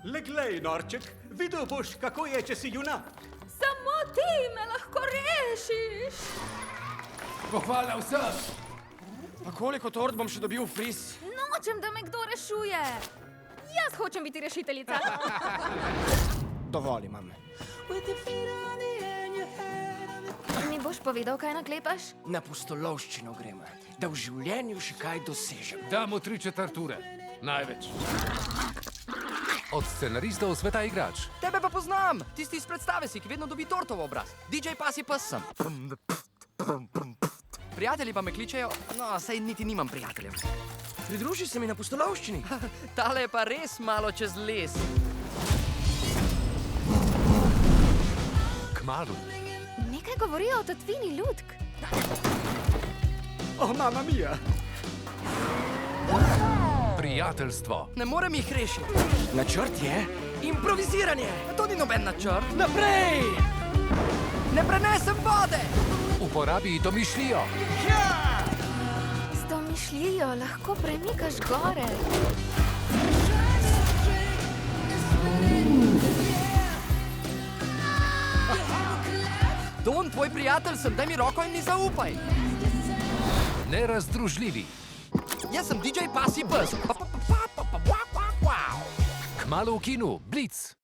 Le glej, norček, videl boš, kako je, če si junak. Samo ti me lahko rešiš. Pohvala vsem! Pa koliko tort bom še dobil v friz? Nočem, da me kdo rešuje. Jaz hočem biti rešiteljica. Dovolj imam. Mi boš povedal, kaj naklepaš? Na pustolovščino grem, da v življenju še kaj dosežem. Damo 3/4 ure. Največ. Od scenaristov sveta igrač. Tebe pa poznam, tisti iz predstave si, ki vedno dobi tortov obraz. DJ Pasi Pes sem. Prijatelji pa me kličejo, no, saj niti nimam prijateljev. Pridruži se mi na pustolovščini. Tale je pa res malo čez les. Kmalu. Nekaj govorijo o tatvini lutk. Oh, mama mia! Prijateljstvo. Ne morem jih rešiti. Načrt je improviziranje. To ni noben načrt. Naprej! Ne prenesem vode! Uporabi domišljijo. S domišljijo lahko premikaš gore. Don, tvoj prijatelj sem, daj mi roko in mi zaupaj. Nerazdružljivi. Jaz sem DJ Pasi Pes. Kmalu v kinu. Blic.